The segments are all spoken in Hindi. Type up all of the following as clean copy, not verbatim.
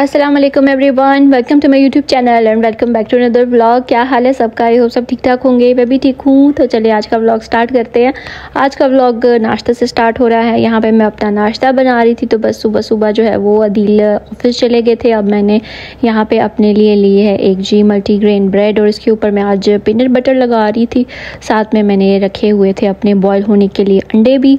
अस्सलाम वालेकुम everyone, welcome to my YouTube channel and welcome back to another vlog. क्या हाल है सबका? आई होप सब ठीक ठाक होंगे। मैं भी ठीक हूँ। तो चलिए आज का व्लॉग स्टार्ट करते हैं। आज का व्लॉग नाश्ते से स्टार्ट हो रहा है। यहाँ पे मैं अपना नाश्ता बना रही थी, तो बस सुबह सुबह जो है वो अदील ऑफिस चले गए थे। अब मैंने यहाँ पे अपने लिए ली है एक जी मल्टीग्रेन ब्रेड और इसके ऊपर मैं आज पीनट बटर लगा रही थी। साथ में मैंने रखे हुए थे अपने बॉयल होने के लिए अंडे भी।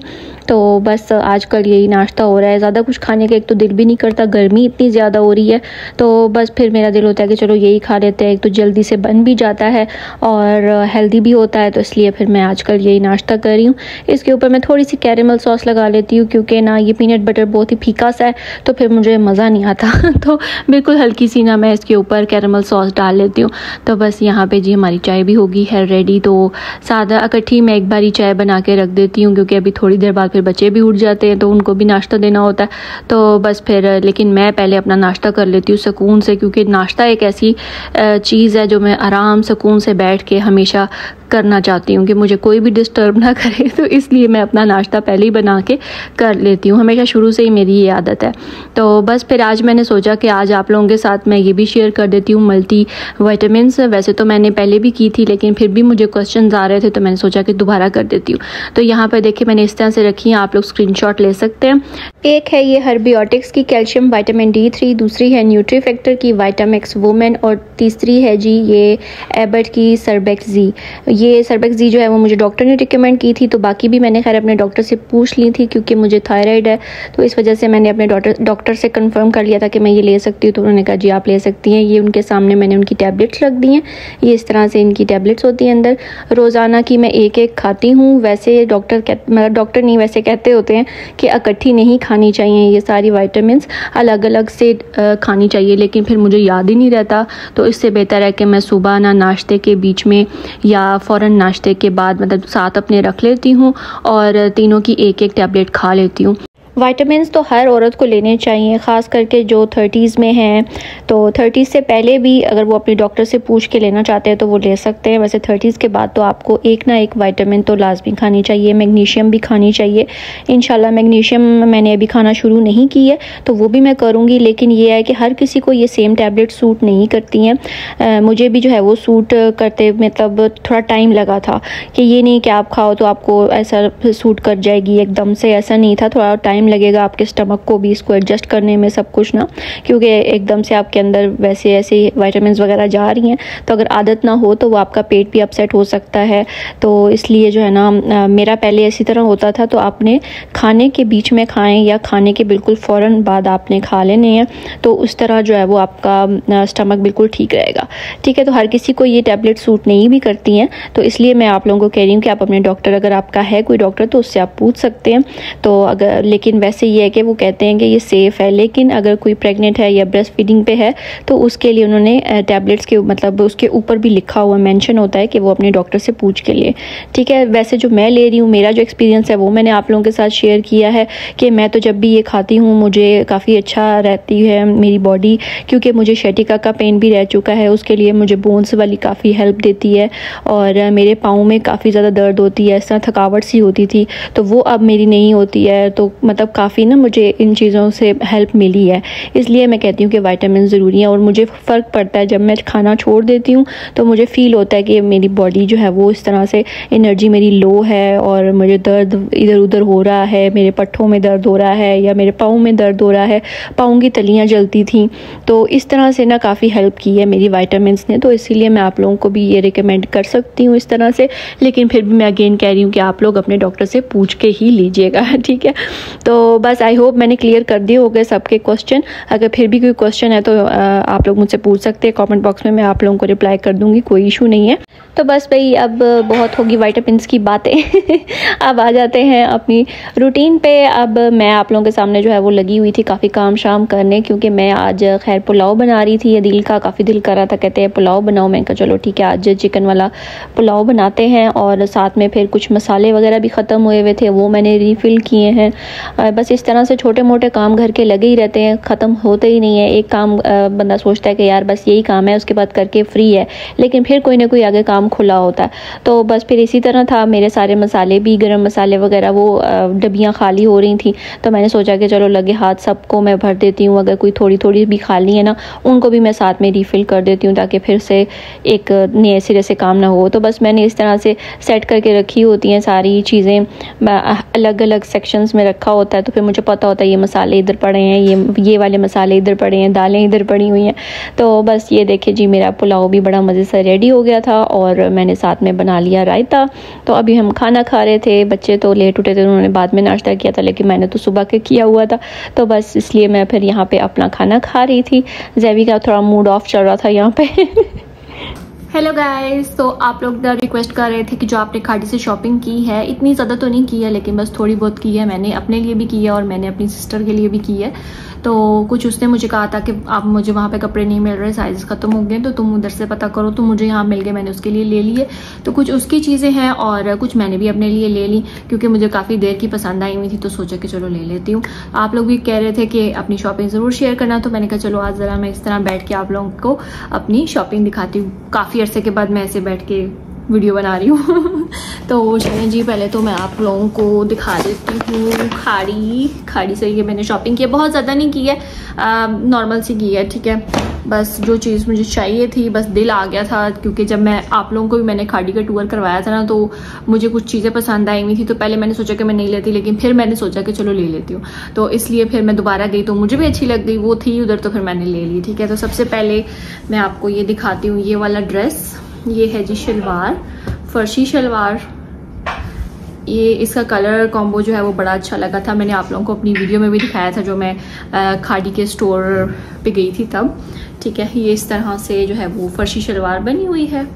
तो बस आजकल यही नाश्ता हो रहा है। ज़्यादा कुछ खाने का एक तो दिल भी नहीं करता, गर्मी इतनी ज़्यादा हो रही है, तो बस फिर मेरा दिल होता है कि चलो यही खा लेते हैं। एक तो जल्दी से बन भी जाता है और हेल्दी भी होता है, तो इसलिए फिर मैं आजकल यही नाश्ता कर रही हूँ। इसके ऊपर मैं थोड़ी सी कैरेमल सॉस लगा लेती हूँ, क्योंकि ना ये पीनट बटर बहुत ही फीका सा है, तो फिर मुझे मज़ा नहीं आता तो बिल्कुल हल्की सी ना मैं इसके ऊपर कैरेमल सॉस डाल लेती हूँ। तो बस यहाँ पर जी हमारी चाय भी होगी है रेडी। तो सादा इकट्ठी मैं एक बारी चाय बना के रख देती हूँ, क्योंकि अभी थोड़ी देर बाद फिर बच्चे भी उठ जाते हैं, तो उनको भी नाश्ता देना होता है। तो बस फिर लेकिन मैं पहले अपना नाश्ता कर लेती हूँ सुकून से, क्योंकि नाश्ता एक ऐसी चीज़ है जो मैं आराम सुकून से बैठ के हमेशा करना चाहती हूँ कि मुझे कोई भी डिस्टर्ब ना करे। तो इसलिए मैं अपना नाश्ता पहले ही बना के कर लेती हूँ, हमेशा शुरू से ही मेरी ये आदत है। तो बस फिर आज मैंने सोचा कि आज आप लोगों के साथ मैं ये भी शेयर कर देती हूँ मल्टी विटामिन्स। वैसे तो मैंने पहले भी की थी, लेकिन फिर भी मुझे क्वेश्चंस आ रहे थे, तो मैंने सोचा कि दोबारा कर देती हूँ। तो यहाँ पर देखिए मैंने इस तरह से रखी है, आप लोग स्क्रीनशॉट ले सकते हैं। एक है ये हर्बियोटिक्स की कैल्शियम विटामिन D3, दूसरी है न्यूट्री फैक्टर की विटामिक्स वुमेन और तीसरी है जी ये एबर्ट की सर्बेक्स जी। ये सर्बेक्स जी जो है वो मुझे डॉक्टर ने रिकमेंड की थी, तो बाकी भी मैंने खैर अपने डॉक्टर से पूछ ली थी, क्योंकि मुझे थायराइड है, तो इस वजह से मैंने अपने डॉक्टर से कंफर्म कर लिया था कि मैं ये ले सकती हूँ। तो उन्होंने कहा जी आप ले सकती हैं। ये उनके सामने मैंने उनकी टैबलेट्स रख दी हैं। ये इस तरह से इनकी टैबलेट्स होती हैं अंदर। रोज़ाना की मैं एक एक खाती हूँ। वैसे डॉक्टर नहीं वैसे कहते होते हैं कि इकट्ठी नहीं खानी चाहिए, ये सारी विटामिन्स अलग अलग से खानी चाहिए, लेकिन फिर मुझे याद ही नहीं रहता। तो इससे बेहतर है कि मैं सुबह ना नाश्ते के बीच में या फ़ौरन नाश्ते के बाद मतलब साथ अपने रख लेती हूँ और तीनों की एक एक टैबलेट खा लेती हूँ। विटामिन्स तो हर औरत को लेने चाहिए, ख़ास करके जो 30s में हैं। तो 30s से पहले भी अगर वो अपने डॉक्टर से पूछ के लेना चाहते हैं तो वो ले सकते हैं। वैसे 30s के बाद तो आपको एक ना एक विटामिन तो लाजमी खानी चाहिए। मैग्नीशियम भी खानी चाहिए इंशाल्लाह। मैग्नीशियम मैंने अभी खाना शुरू नहीं की है, तो वो भी मैं करूँगी। लेकिन ये है कि हर किसी को ये सेम टैबलेट सूट नहीं करती हैं। मुझे भी जो है वो सूट करते मतलब थोड़ा टाइम लगा था, कि ये नहीं कि आप खाओ तो आपको ऐसा सूट कर जाएगी एकदम से, ऐसा नहीं था। थोड़ा टाइम लगेगा आपके स्टमक को भी इसको एडजस्ट करने में सब कुछ ना, क्योंकि एकदम से आपके अंदर वैसे ऐसे विटामिन्स वगैरह जा रही हैं, तो अगर आदत ना हो तो वो आपका पेट भी अपसेट हो सकता है। तो इसलिए जो है ना मेरा पहले इसी तरह होता था। तो आपने खाने के बीच में खाएं या खाने के बिल्कुल फ़ौरन बाद आपने खा लेने हैं, तो उस तरह जो है वो आपका स्टमक बिल्कुल ठीक रहेगा। ठीक है, तो हर किसी को ये टैबलेट सूट नहीं भी करती हैं, तो इसलिए मैं आप लोगों को कह रही हूँ कि आप अपने डॉक्टर, अगर आपका है कोई डॉक्टर, तो उससे आप पूछ सकते हैं। तो अगर लेकिन वैसे ये है कि वो कहते हैं कि ये सेफ़ है, लेकिन अगर कोई प्रेग्नेंट है या ब्रेस्ट फीडिंग पे है तो उसके लिए उन्होंने टैबलेट्स के मतलब उसके ऊपर भी लिखा हुआ मेंशन होता है कि वो अपने डॉक्टर से पूछ के लिए। ठीक है, वैसे जो मैं ले रही हूँ, मेरा जो एक्सपीरियंस है वो मैंने आप लोगों के साथ शेयर किया है कि मैं तो जब भी ये खाती हूँ मुझे काफ़ी अच्छा रहती है मेरी बॉडी, क्योंकि मुझे शैटिका का पेन भी रह चुका है। उसके लिए मुझे बोन्स वाली काफ़ी हेल्प देती है, और मेरे पाँव में काफ़ी ज़्यादा दर्द होती है, इस तरह थकावट सी होती थी, तो वो अब मेरी नहीं होती है। तो मतलब काफ़ी ना मुझे इन चीज़ों से हेल्प मिली है। इसलिए मैं कहती हूँ कि विटामिन ज़रूरी है। और मुझे फ़र्क पड़ता है जब मैं खाना छोड़ देती हूँ, तो मुझे फ़ील होता है कि मेरी बॉडी जो है वो इस तरह से एनर्जी मेरी लो है, और मुझे दर्द इधर उधर हो रहा है, मेरे पट्ठों में दर्द हो रहा है या मेरे पाँव में दर्द हो रहा है, पाँव की तलियाँ जलती थी। तो इस तरह से ना काफ़ी हेल्प की है मेरी विटामिन्स ने। तो इसीलिए मैं आप लोगों को भी ये रिकमेंड कर सकती हूँ इस तरह से। लेकिन फिर भी मैं अगेन कह रही हूँ कि आप लोग अपने डॉक्टर से पूछ के ही लीजिएगा। ठीक है, तो बस आई होप मैंने क्लियर कर दिए हो गए सबके क्वेश्चन। अगर फिर भी कोई क्वेश्चन है तो आप लोग मुझसे पूछ सकते हैं कमेंट बॉक्स में, मैं आप लोगों को रिप्लाई कर दूंगी, कोई इशू नहीं है। तो बस भाई अब बहुत होगी विटामिन्स की बातें अब आ जाते हैं अपनी रूटीन पे। अब मैं आप लोगों के सामने जो है वो लगी हुई थी काफ़ी काम शाम करने, क्योंकि मैं आज खैर पुलाव बना रही थी। दिल का काफ़ी दिल कर रहा था, कहते हैं पुलाव बनाओ। मैं कहा चलो ठीक है आज चिकन वाला पुलाव बनाते हैं। और साथ में फिर कुछ मसाले वगैरह भी ख़त्म हुए हुए थे, वो मैंने रीफ़िल किए हैं। बस इस तरह से छोटे मोटे काम घर के लगे ही रहते हैं, ख़त्म होते ही नहीं है। एक काम बंदा सोचता है कि यार बस यही काम है, उसके बाद करके फ्री है, लेकिन फिर कोई ना कोई आगे काम खुला होता है। तो बस फिर इसी तरह था, मेरे सारे मसाले भी, गरम मसाले वगैरह, वो डब्बियाँ खाली हो रही थी। तो मैंने सोचा कि चलो लगे हाथ सबको मैं भर देती हूँ, अगर कोई थोड़ी थोड़ी भी खाली है ना उनको भी मैं साथ में रिफ़िल कर देती हूँ, ताकि फिर से एक नए सिरे से काम ना हो। तो बस मैंने इस तरह से सेट करके रखी होती हैं सारी चीज़ें, अलग अलग सेक्शंस में रखा होता है। तो फिर मुझे पता होता है ये मसाले इधर पड़े हैं, ये वाले मसाले इधर पड़े हैं, दालें इधर पड़ी हुई हैं। तो बस ये देखिए जी, मेरा पुलाव भी बड़ा मज़े से रेडी हो गया था और मैंने साथ में बना लिया रायता। तो अभी हम खाना खा रहे थे, बच्चे तो लेट उठे थे, उन्होंने बाद में नाश्ता किया था, लेकिन मैंने तो सुबह के किया हुआ था। तो बस इसलिए मैं फिर यहाँ पे अपना खाना खा रही थी। ज़ैवी का थोड़ा मूड ऑफ चल रहा था यहाँ पे। हेलो गाइस, तो आप लोग रिक्वेस्ट कर रहे थे कि जो आपने खाड़ी से शॉपिंग की है, इतनी ज़्यादा तो नहीं की है लेकिन बस थोड़ी बहुत की है। मैंने अपने लिए भी की है और मैंने अपनी सिस्टर के लिए भी की है। तो कुछ उसने मुझे कहा था कि आप, मुझे वहाँ पे कपड़े नहीं मिल रहे, साइज़ ख़त्म हो गए, तो तुम उधर से पता करो। तो मुझे यहाँ मिल गए, मैंने उसके लिए ले लिए। तो कुछ उसकी चीज़ें हैं और कुछ मैंने भी अपने लिए ले ली, क्योंकि मुझे काफ़ी देर की पसंद आई हुई थी, तो सोचा कि चलो ले लेती हूँ। आप लोग भी कह रहे थे कि अपनी शॉपिंग ज़रूर शेयर करना, तो मैंने कहा चलो आज ज़रा मैं इस तरह बैठ के आप लोगों को अपनी शॉपिंग दिखाती हूँ। काफ़ी अरसे के बाद मैं ऐसे बैठ के वीडियो बना रही हूँ। तो चलें जी, पहले तो मैं आप लोगों को दिखा देती हूँ खाड़ी से ये मैंने शॉपिंग की है। बहुत ज़्यादा नहीं की है, नॉर्मल सी की है, ठीक है। बस जो चीज़ मुझे चाहिए थी, बस दिल आ गया था, क्योंकि जब मैं आप लोगों को भी मैंने खाड़ी का टूर करवाया था ना, तो मुझे कुछ चीज़ें पसंद आई हुई थी। तो पहले मैंने सोचा कि मैं नहीं लेती, लेकिन फिर मैंने सोचा कि चलो ले लेती हूँ। तो इसलिए फिर मैं दोबारा गई, तो मुझे भी अच्छी लग गई, वो थी उधर, तो फिर मैंने ले ली, ठीक है। तो सबसे पहले मैं आपको ये दिखाती हूँ, ये वाला ड्रेस, ये है जी शलवार, फर्शी शलवार। ये इसका कलर कॉम्बो जो है वो बड़ा अच्छा लगा था। मैंने आप लोगों को अपनी वीडियो में भी दिखाया था जो मैं खाड़ी के स्टोर पे गई थी तब, ठीक है। ये इस तरह से जो है वो फर्शी शलवार बनी हुई है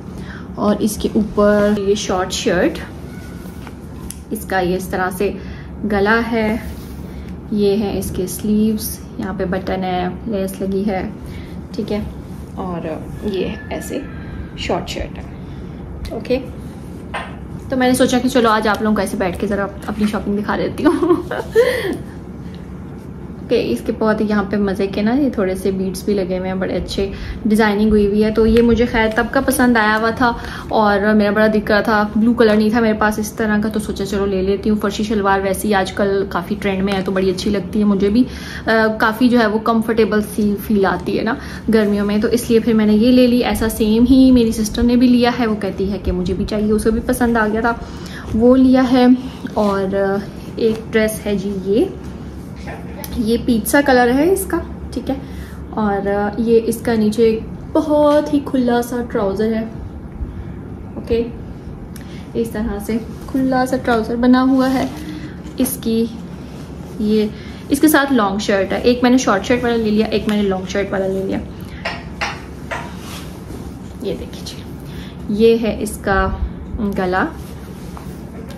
और इसके ऊपर ये शॉर्ट शर्ट, इसका ये इस तरह से गला है, ये है इसके स्लीव्स, यहाँ पे बटन है, लेस लगी है, ठीक है। और ये ऐसे शॉर्ट शर्ट है, ओके। तो मैंने सोचा कि चलो आज आप लोगों को ऐसे बैठ के ज़रा अपनी शॉपिंग दिखा देती हूँ। ओके, इसके बहुत यहाँ पे मज़े के ना ये थोड़े से बीड्स भी लगे हुए हैं, बड़े अच्छे डिज़ाइनिंग हुई हुई है। तो ये मुझे खैर तब का पसंद आया हुआ था और मेरा बड़ा दिक्कत रहा था, ब्लू कलर नहीं था मेरे पास इस तरह का, तो सोचा चलो ले लेती हूँ। फर्शी शलवार वैसे ही आजकल काफ़ी ट्रेंड में है, तो बड़ी अच्छी लगती है मुझे भी, काफ़ी जो है वो कंफर्टेबल सी फील आती है ना गर्मियों में, तो इसलिए फिर मैंने ये ले ली। ऐसा सेम ही मेरी सिस्टर ने भी लिया है, वो कहती है कि मुझे भी चाहिए, उसे भी पसंद आ गया था, वो लिया है। और एक ड्रेस है जी, ये पिज़्ज़ा कलर है इसका, ठीक है। और ये इसका नीचे बहुत ही खुला सा ट्राउज़र है, ओके, इस तरह से खुला सा ट्राउज़र बना हुआ है। इसकी ये इसके साथ लॉन्ग शर्ट है, एक मैंने शॉर्ट शर्ट वाला ले लिया, एक मैंने लॉन्ग शर्ट वाला ले लिया। ये देखिए, ये है इसका गला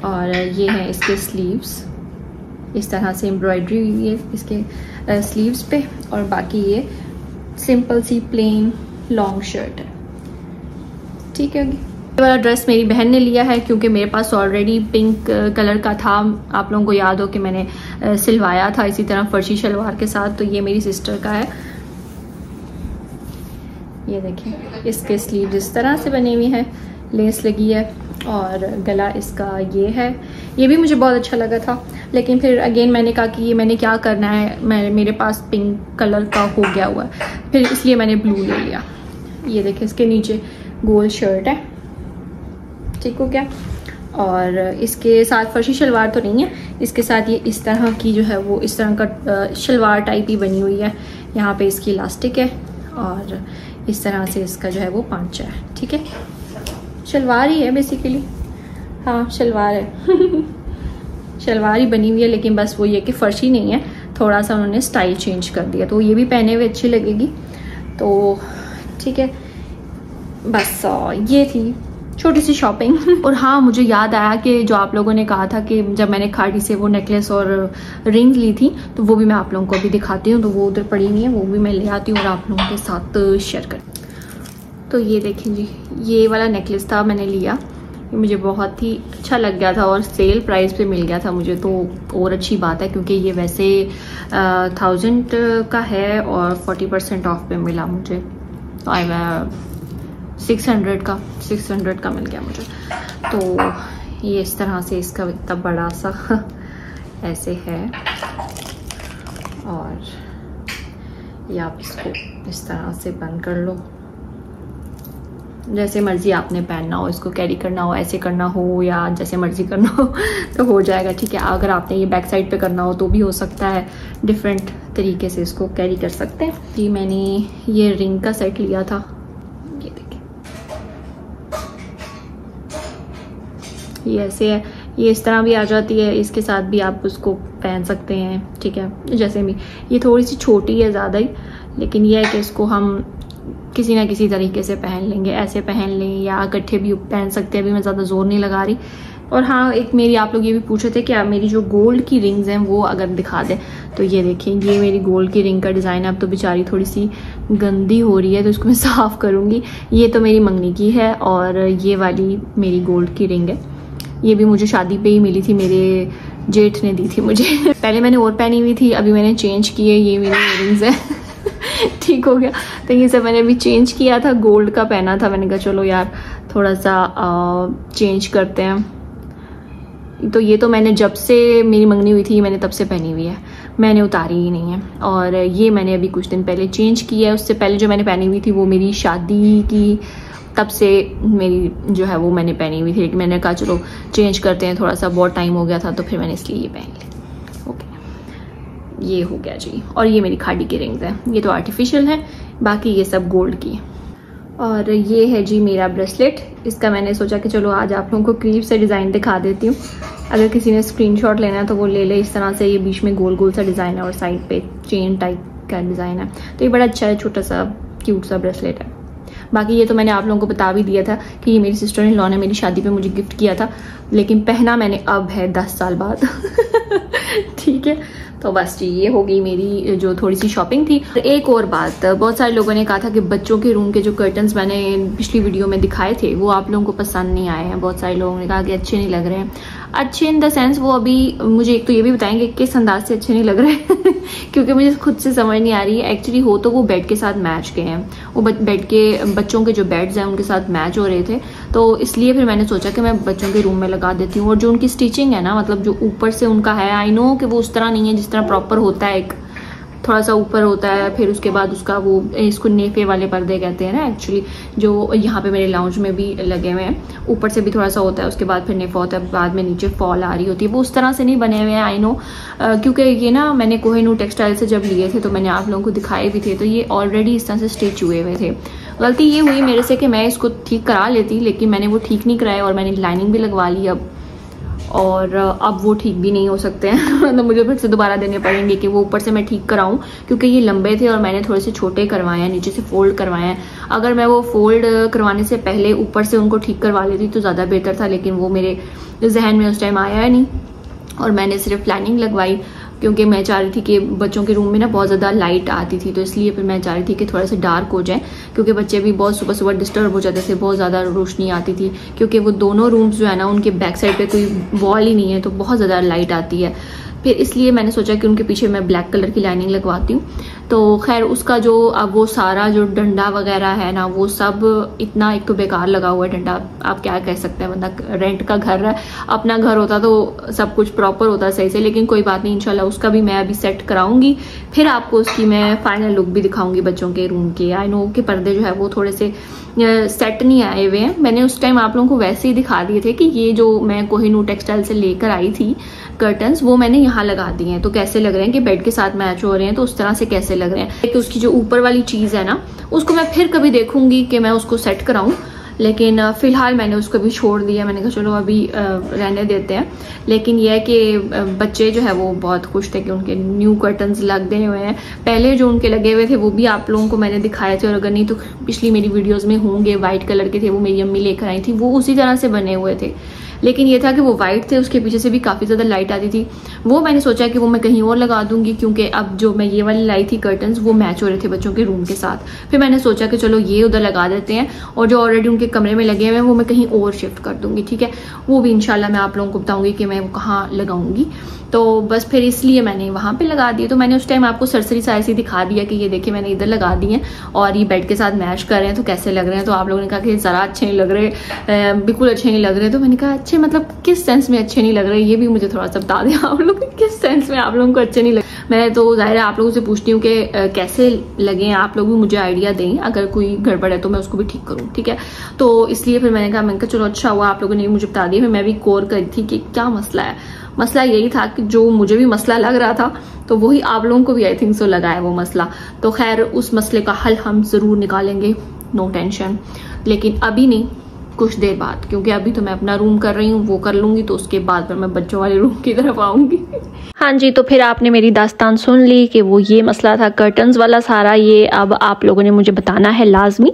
और ये है इसके स्लीव्स, इस तरह से एम्ब्रॉयडरी हुई है इसके स्लीव्स पे, और बाकी ये सिंपल सी प्लेन लॉन्ग शर्ट है, ठीक है। ये वाला ड्रेस मेरी बहन ने लिया है, क्योंकि मेरे पास ऑलरेडी पिंक कलर का था, आप लोगों को याद हो कि मैंने सिलवाया था इसी तरह फर्शी शलवार के साथ, तो ये मेरी सिस्टर का है। ये देखें, इसके स्लीव इस तरह से बनी हुई है, लेस लगी है और गला इसका ये है। ये भी मुझे बहुत अच्छा लगा था, लेकिन फिर अगेन मैंने कहा कि ये मैंने क्या करना है, मेरे पास पिंक कलर का हो गया हुआ है, फिर इसलिए मैंने ब्लू ले लिया। ये देखिए, इसके नीचे गोल शर्ट है, ठीक हो गया। और इसके साथ फर्शी शलवार तो नहीं है, इसके साथ ये इस तरह की जो है वो इस तरह का शलवार टाइप ही बनी हुई है। यहाँ पे इसकी इलास्टिक है और इस तरह से इसका जो है वो पांचा है, ठीक है। शलवार ही है बेसिकली, हाँ शलवार है। शलवार ही बनी हुई है, लेकिन बस वो ये कि फर्शी नहीं है, थोड़ा सा उन्होंने स्टाइल चेंज कर दिया, तो ये भी पहने हुए अच्छी लगेगी, तो ठीक है। बस ये थी छोटी सी शॉपिंग। और हाँ, मुझे याद आया कि जो आप लोगों ने कहा था कि जब मैंने खाड़ी से वो नेकलेस और रिंग ली थी, तो वो भी मैं आप लोगों को अभी दिखाती हूँ। तो वो उधर पड़ी हुई है, वो भी मैं ले आती हूँ और आप लोगों के साथ शेयर कर। तो ये देखें जी, ये वाला नेकलेस था मैंने लिया, मुझे बहुत ही अच्छा लग गया था और सेल प्राइस पे मिल गया था मुझे, तो और अच्छी बात है क्योंकि ये वैसे 1000 का है और 40% ऑफ पे मिला मुझे। तो आई 600 का मिल गया मुझे। तो ये इस तरह से इसका इतना बड़ा सा ऐसे है और ये आप इसको इस तरह से बंद कर लो, जैसे मर्जी आपने पहनना हो, इसको कैरी करना हो, ऐसे करना हो या जैसे मर्जी करना हो तो हो जाएगा। ठीक है, अगर आपने ये बैक साइड पे करना हो तो भी हो सकता है, डिफरेंट तरीके से इसको कैरी कर सकते हैं। जी मैंने ये रिंग का सेट लिया था, ये देखिए ये ऐसे है, ये इस तरह भी आ जाती है, इसके साथ भी आप उसको पहन सकते हैं। ठीक है, जैसे भी ये थोड़ी सी छोटी है ज़्यादा ही, लेकिन यह है कि इसको हम किसी ना किसी तरीके से पहन लेंगे, ऐसे पहन लें या इकट्ठे भी पहन सकते हैं। अभी मैं ज़्यादा जोर नहीं लगा रही। और हाँ, एक मेरी आप लोग ये भी पूछे थे कि आप मेरी जो गोल्ड की रिंग्स हैं वो अगर दिखा दें, तो ये देखें, ये मेरी गोल्ड की रिंग का डिज़ाइन है। अब तो बेचारी थोड़ी सी गंदी हो रही है तो इसको मैं साफ़ करूँगी। ये तो मेरी मंगनी की है और ये वाली मेरी गोल्ड की रिंग है। ये भी मुझे शादी पे ही मिली थी, मेरे जेठ ने दी थी मुझे। पहले मैंने और पहनी हुई थी, अभी मैंने चेंज की है, ये मेरी इयररिंग्स है। ठीक हो गया, तो ये सब मैंने अभी चेंज किया था, गोल्ड का पहना था, मैंने कहा चलो यार थोड़ा सा चेंज करते हैं। तो ये तो मैंने जब से मेरी मंगनी हुई थी मैंने तब से पहनी हुई है, मैंने उतारी ही नहीं है। और ये मैंने अभी कुछ दिन पहले चेंज की है, उससे पहले जो मैंने पहनी हुई थी वो मेरी शादी की, तब से मेरी जो है वो मैंने पहनी हुई थी, लेकिन मैंने कहा चलो चेंज करते हैं, थोड़ा सा बहुत टाइम हो गया था तो फिर मैंने इसलिए ये पहन ली। ओके, ये हो गया जी। और ये मेरी खाड़ी की रिंग्स है, ये तो आर्टिफिशियल है, बाकी ये सब गोल्ड की। और ये है जी मेरा ब्रेसलेट, इसका मैंने सोचा कि चलो आज आप लोगों को करीब से डिज़ाइन दिखा देती हूँ। अगर किसी ने स्क्रीनशॉट लेना है तो वो ले ले। इस तरह से ये बीच में गोल गोल सा डिज़ाइन है और साइड पे चेन टाइप का डिज़ाइन है, तो ये बड़ा अच्छा है, छोटा सा क्यूट सा ब्रेसलेट है। बाकी ये तो मैंने आप लोगों को बता भी दिया था कि ये मेरी सिस्टर इन लॉ ने मेरी शादी पे मुझे गिफ्ट किया था, लेकिन पहना मैंने अब है 10 साल बाद। ठीक है, तो बस जी ये हो गई मेरी जो थोड़ी सी शॉपिंग थी। एक और बात, बहुत सारे लोगों ने कहा था कि बच्चों के रूम के जो कर्टन्स मैंने पिछली वीडियो में दिखाए थे वो आप लोगों को पसंद नहीं आए हैं। बहुत सारे लोगों ने कहा कि अच्छे नहीं लग रहे हैं। अच्छे इन द सेंस वो अभी मुझे एक तो ये भी बताएंगे किस अंदाज से अच्छे नहीं लग रहे हैं क्योंकि मुझे खुद से समझ नहीं आ रही है। एक्चुअली हो तो वो बेड के साथ मैच के हैं, वो बेड के बच्चों के जो बेड्स हैं उनके साथ मैच हो रहे थे, तो इसलिए फिर मैंने सोचा कि मैं बच्चों के रूम में लगा देती हूँ। और जो उनकी स्टिचिंग है ना, मतलब जो ऊपर से उनका है, आई नो कि वो उस तरह नहीं है जिस तरह प्रॉपर होता है, एक थोड़ा सा ऊपर होता है, फिर उसके बाद उसका वो इसको नेफे वाले पर्दे कहते हैं ना एक्चुअली, जो यहाँ पे मेरे लाउंज में भी लगे हुए हैं, ऊपर से भी थोड़ा सा होता है, उसके बाद फिर नेफा होता है, बाद में नीचे फॉल आ रही होती है, वो उस तरह से नहीं बने हुए हैं। आई नो, क्योंकि ये ना मैंने कोहिनूर टेक्सटाइल से जब लिए थे तो मैंने आप लोगों को दिखाए भी थे, तो ये ऑलरेडी इस तरह से स्टिच हुए हुए थे। गलती ये हुई मेरे से कि मैं इसको ठीक करा लेती, लेकिन मैंने वो ठीक नहीं कराया और मैंने लाइनिंग भी लगवा ली अब, और अब वो ठीक भी नहीं हो सकते हैं। मतलब मुझे फिर से दोबारा देने पड़ेंगे कि वो ऊपर से मैं ठीक कराऊं, क्योंकि ये लंबे थे और मैंने थोड़े से छोटे करवाए हैं, नीचे से फोल्ड करवाए हैं। अगर मैं वो फोल्ड करवाने से पहले ऊपर से उनको ठीक करवा लेती तो ज़्यादा बेहतर था, लेकिन वो मेरे जहन में उस टाइम आया नहीं और मैंने सिर्फ लाइनिंग लगवाई, क्योंकि मैं चाह रही थी कि बच्चों के रूम में ना बहुत ज़्यादा लाइट आती थी, तो इसलिए फिर मैं चाह रही थी कि थोड़ा सा डार्क हो जाए, क्योंकि बच्चे भी बहुत सुबह सुबह डिस्टर्ब हो जाते थे, बहुत ज़्यादा रोशनी आती थी, क्योंकि वो दोनों रूम्स जो है ना उनके बैक साइड पे कोई वॉल ही नहीं है, तो बहुत ज़्यादा लाइट आती है। फिर इसलिए मैंने सोचा कि उनके पीछे मैं ब्लैक कलर की लाइनिंग लगवाती हूँ। तो खैर उसका जो अब वो सारा जो डंडा वगैरह है ना, वो सब इतना एक तो बेकार लगा हुआ है डंडा, आप क्या कह सकते हैं, बंदा रेंट का घर है, अपना घर होता तो सब कुछ प्रॉपर होता सही से, लेकिन कोई बात नहीं, इंशाल्लाह उसका भी मैं अभी सेट कराऊंगी, फिर आपको उसकी मैं फाइनल लुक भी दिखाऊंगी बच्चों के रूम के। आई नो के पर्दे जो है वो थोड़े से सेट नहीं आए हुए हैं, मैंने उस टाइम आप लोगों को वैसे ही दिखा दिए थे कि ये जो मैं कोहिनूर टेक्सटाइल से लेकर आई थी कर्टन्स, वो मैंने यहाँ लगा दिए हैं, तो कैसे लग रहे हैं कि बेड के साथ मैच हो रहे हैं, तो उस तरह से कैसे लग रहे हैं। कि उसकी जो ऊपर वाली चीज़ है ना, उसको मैं फिर कभी देखूंगी कि मैं उसको सेट कराऊं, लेकिन फिलहाल मैंने उसको भी छोड़ दिया, मैंने कहा चलो अभी रहने देते हैं। लेकिन यह है कि बच्चे जो है वो बहुत खुश थे कि उनके न्यू कर्टन्स लग गए हुए हैं। पहले जो उनके लगे हुए थे वो भी आप लोगों को मैंने दिखाए थे, और अगर नहीं तो पिछली मेरी वीडियोस में होंगे, वाइट कलर के थे, वो मेरी अम्मी लेकर आई थी, वो उसी तरह से बने हुए थे। लेकिन ये था कि वो वाइट थे, उसके पीछे से भी काफ़ी ज़्यादा लाइट आती थी। वो मैंने सोचा कि वो मैं कहीं और लगा दूंगी, क्योंकि अब जो मैं ये वाली लाई थी कर्टन्स वो मैच हो रहे थे बच्चों के रूम के साथ। फिर मैंने सोचा कि चलो ये उधर लगा देते हैं, और जो ऑलरेडी उनके कमरे में लगे हुए हैं वो मैं कहीं और शिफ्ट कर दूंगी, ठीक है। वो भी इंशाल्लाह मैं आप लोगों को बताऊंगी कि मैं वो कहाँ लगाऊंगी। तो बस फिर इसलिए मैंने वहाँ पे लगा दिए। तो मैंने उस टाइम आपको सरसरी साइज ही दिखा दिया कि ये देखिए मैंने इधर लगा दिए हैं और ये बेड के साथ मैच कर रहे हैं, तो कैसे लग रहे हैं। तो आप लोगों ने कहा कि ज़रा अच्छे नहीं लग रहे, बिल्कुल अच्छे नहीं लग रहे। तो मैंने कहा अच्छे मतलब किस सेंस में अच्छे नहीं लग रहे, ये भी मुझे थोड़ा सा बता दें आप लोग किस सेंस में आप लोगों को अच्छे नहीं लगे। मैं तो जाहिर है आप लोगों से पूछती हूँ कि कैसे लगे, आप लोग भी मुझे आइडिया दें, अगर कोई गड़बड़ है तो मैं उसको भी ठीक करूँ, ठीक है। तो इसलिए फिर मैंने कहा चलो अच्छा हुआ आप लोगों ने मुझे बता दिया। फिर मैं भी गौर करी थी कि क्या मसला है। मसला यही था कि जो मुझे भी मसला लग रहा था तो वही आप लोगों को भी आई थिंक सो लगा है वो मसला। तो खैर उस मसले का हल हम ज़रूर निकालेंगे, नो टेंशन, लेकिन अभी नहीं, कुछ देर बाद, क्योंकि अभी तो मैं अपना रूम कर रही हूँ, वो कर लूँगी तो उसके बाद फिर मैं बच्चों वाले रूम की तरफ आऊँगी। हाँ जी, तो फिर आपने मेरी दास्तान सुन ली कि वो ये मसला था कर्टन्स वाला सारा, ये अब आप लोगों ने मुझे बताना है लाजमी,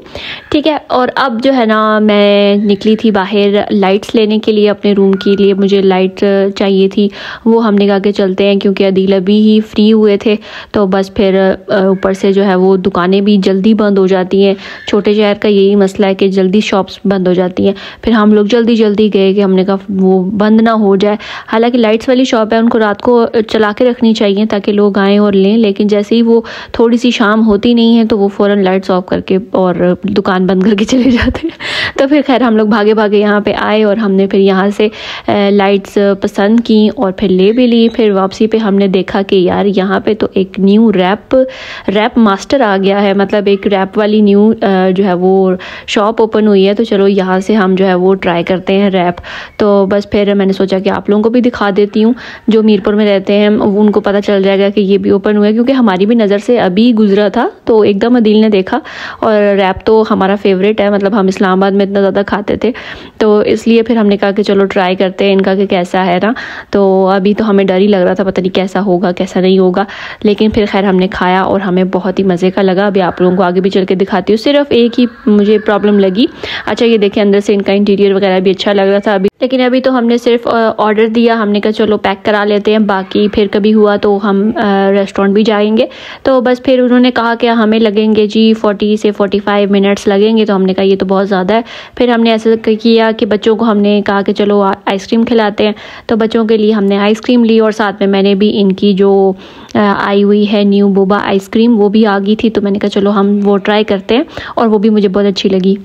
ठीक है। और अब जो है ना मैं निकली थी बाहर लाइट्स लेने के लिए, अपने रूम के लिए मुझे लाइट चाहिए थी। वो हमने कहा कि चलते हैं, क्योंकि अदील अभी ही फ्री हुए थे। तो बस फिर ऊपर से जो है वो दुकानें भी जल्दी बंद हो जाती हैं, छोटे शहर का यही मसला है कि जल्दी शॉप्स बंद हो जाती हैं। फिर हम लोग जल्दी जल्दी गए कि हमने कहा वो बंद ना हो जाए। हालांकि लाइट्स वाली शॉप है, उनको रात को चला के रखनी चाहिए ताकि लोग आएँ और लें, लेकिन जैसे ही वो थोड़ी सी शाम होती नहीं है तो वो फ़ौरन लाइट्स ऑफ करके और दुकान बंद करके चले जाते हैं। तो फिर खैर हम लोग भागे भागे यहाँ पे आए और हमने फिर यहाँ से लाइट्स पसंद की और फिर ले भी ली। फिर वापसी पे हमने देखा कि यार यहाँ पे तो एक न्यू रैप मास्टर आ गया है, मतलब एक रैप वाली न्यू जो है वो शॉप ओपन हुई है। तो चलो यहाँ से हम जो है वो ट्राई करते हैं रैप। तो बस फिर मैंने सोचा कि आप लोगों को भी दिखा देती हूँ, जो मीरपुर में रहते हैं उनको पता चल जाएगा कि ये भी ओपन हुआ है, क्योंकि हमारी भी नज़र से अभी गुजरा था तो एकदम अदील ने देखा। और रैप तो हमारा फेवरेट है, मतलब हम इस्लामाबाद में इतना ज़्यादा खाते थे, तो इसलिए फिर हमने कहा कि चलो ट्राई करते हैं इनका कि कैसा है ना। तो अभी तो हमें डर ही लग रहा था, पता नहीं कैसा होगा कैसा नहीं होगा, लेकिन फिर खैर हमने खाया और हमें बहुत ही मज़े का लगा। अभी आप लोगों को आगे भी चल के दिखाती हूँ। सिर्फ एक ही मुझे प्रॉब्लम लगी, अच्छा ये देखें अंदर से इनका इंटीरियर वगैरह भी अच्छा लग रहा था अभी, लेकिन अभी तो हमने सिर्फ ऑर्डर दिया, हमने कहा चलो पैक करा लेते हैं, बाकी फिर कभी हुआ तो हम रेस्टोरेंट भी जाएंगे। तो बस फिर उन्होंने कहा कि हमें लगेंगे जी 40 से 45 मिनट्स लगेंगे। तो हमने कहा ये तो बहुत ज़्यादा है। फिर हमने ऐसा किया कि बच्चों को हमने कहा कि चलो आइसक्रीम खिलाते हैं। तो बच्चों के लिए हमने आइसक्रीम ली और साथ में मैंने भी इनकी जो आई हुई है न्यू बोबा आइसक्रीम वो भी आ गई थी। तो मैंने कहा चलो हम वो ट्राई करते हैं, और वो भी मुझे बहुत अच्छी लगी।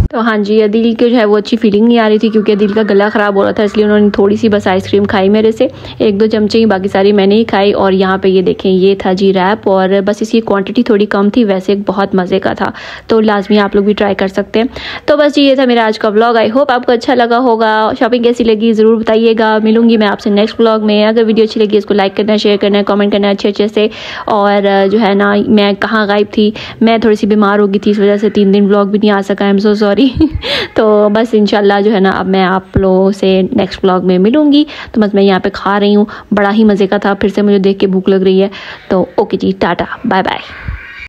तो हाँ जी, अदील को जो है वो अच्छी फीलिंग नहीं आ रही थी, क्योंकि अदील का गला ख़राब हो रहा था, इसलिए उन्होंने थोड़ी सी बस आइसक्रीम खाई मेरे से, 1-2 चमचे ही, बाकी सारी मैंने ही खाई। और यहाँ पे ये देखें ये था जी रैप, और बस इसकी क्वांटिटी थोड़ी कम थी, वैसे बहुत मज़े का था, तो लाजमी आप लोग भी ट्राई कर सकते हैं। तो बस जी ये था मेरा आज का व्लॉग, आई होप आपको अच्छा लगा होगा। शॉपिंग कैसी लगी ज़रूर बताइएगा। मिलूंगी मैं आपसे नेक्स्ट व्लॉग में। अगर वीडियो अच्छी लगी इसको लाइक करना, शेयर करना, कमेंट करना अच्छे से। और जो है ना मैं कहाँ गायब थी, मैं थोड़ी सी बीमार हो गई थी, इस वजह से 3 दिन व्लॉग भी नहीं आ सका, आई एम सो सॉरी। तो बस इंशाल्लाह जो है ना अब मैं आप लोगों से नेक्स्ट व्लॉग में मिलूंगी। तो बस मैं यहाँ पे खा रही हूँ, बड़ा ही मज़े का था, फिर से मुझे देख के भूख लग रही है। तो ओके जी, टाटा बाय बाय।